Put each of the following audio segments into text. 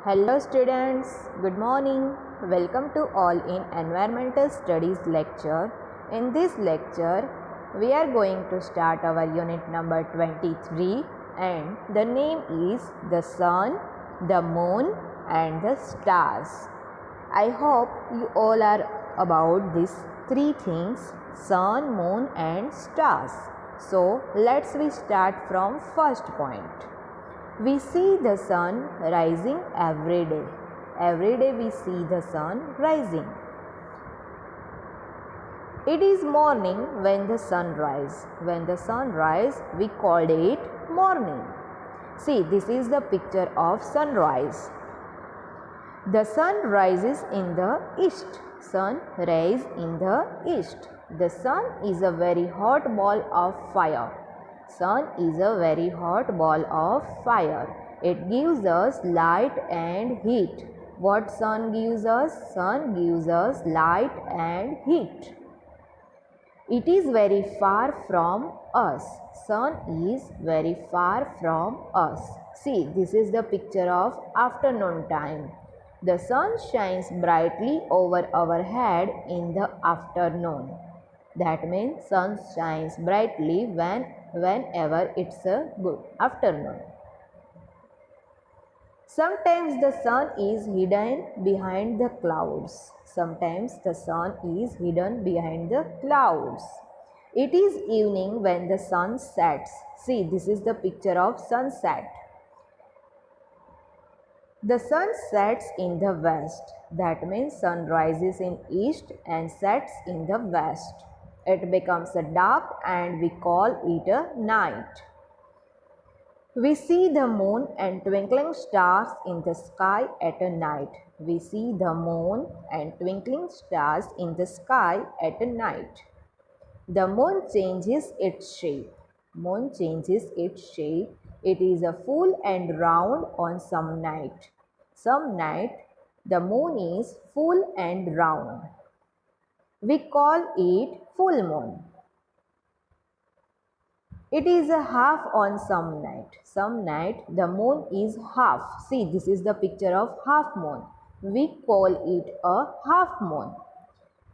Hello students, good morning. Welcome to all in Environmental Studies lecture. In this lecture, we are going to start our unit number 23 and the name is the sun, the moon and the stars. I hope you all are about these three things, sun, moon and stars. So let's we start from first point. We see the sun rising every day. Every day we see the sun rising. It is morning when the sun rises. When the sun rises, we called it morning. See, this is the picture of sunrise. The sun rises in the east. Sun rises in the east. The sun is a very hot ball of fire. Sun is a very hot ball of fire. It gives us light and heat. What sun gives us? Sun gives us light and heat. It is very far from us. Sun is very far from us. See, this is the picture of afternoon time. The sun shines brightly over our head in the afternoon. That means sun shines brightly whenever it's a good afternoon. Sometimes the sun is hidden behind the clouds. Sometimes the sun is hidden behind the clouds. It is evening when the sun sets. See, this is the picture of sunset. The sun sets in the west. That means sun rises in east and sets in the west. It becomes a dark and we call it a night. We see the moon and twinkling stars in the sky at a night. We see the moon and twinkling stars in the sky at a night. The moon changes its shape. Moon changes its shape. It is a full and round on some night. Some night the moon is full and round. We call it full moon. It is a half on some night. Some night the moon is half. See, this is the picture of half moon. We call it a half moon.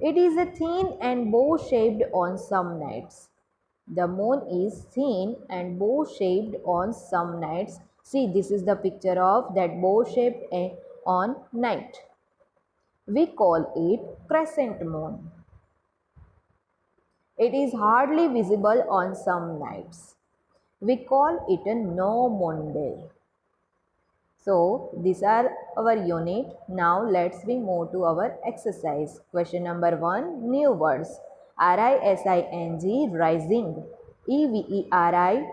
It is a thin and bow shaped on some nights. The moon is thin and bow shaped on some nights. See, this is the picture of that bow shaped on night. We call it crescent moon. It is hardly visible on some nights. We call it a no moon day. So, these are our unit. Now, let's we move to our exercise. Question number 1, new words. RISING, rising. EVERIDAY,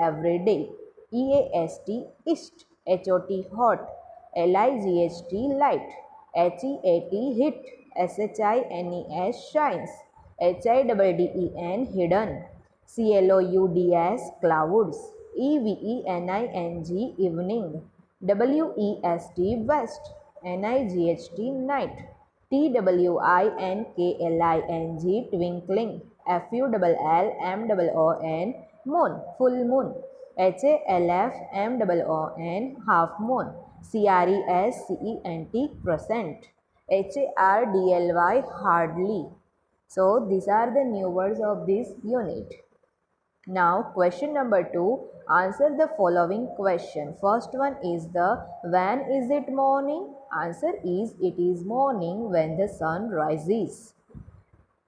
every day. EAST, east. HOT, hot. LIGHT, light. HEAT, hit. SHINES, shines. HIDDEN, hidden. CLOUDS, clouds. EVENING, evening. WEST, west. NIGHT, night. TWINKLING, twinkling. FULLMOON, moon, full moon. HALFMOON, half moon. CRESCENT, crescent. HARDLY, hardly. So these are the new words of this unit. Now question number 2, answer the following question. First one is the when is it morning? Answer is it is morning when the sun rises.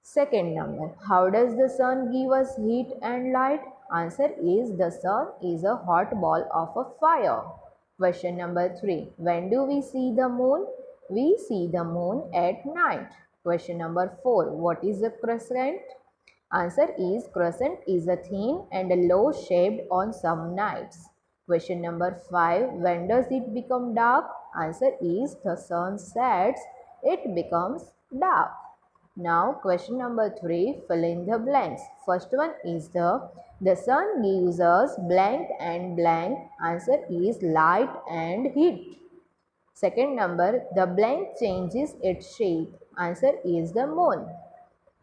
Second number, how does the sun give us heat and light? Answer is the sun is a hot ball of a fire. Question number 3, when do we see the moon? We see the moon at night. Question number 4, what is a crescent? Answer is crescent is a thin and a low shaped on some nights. Question number 5, when does it become dark? Answer is the sun sets, it becomes dark. Now question number 3, fill in the blanks. First one is the sun gives us blank and blank. Answer is light and heat. Second number, the blank changes its shape. Answer is the moon.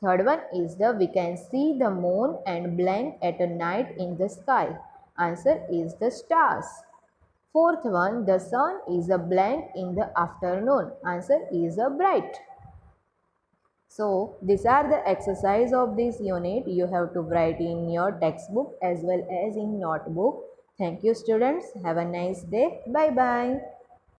Third one is the we can see the moon and blank at a night in the sky. Answer is the stars. Fourth one, the sun is a blank in the afternoon. Answer is a bright. So these are the exercise of this unit. You have to write in your textbook as well as in notebook. Thank you students. Have a nice day. Bye bye.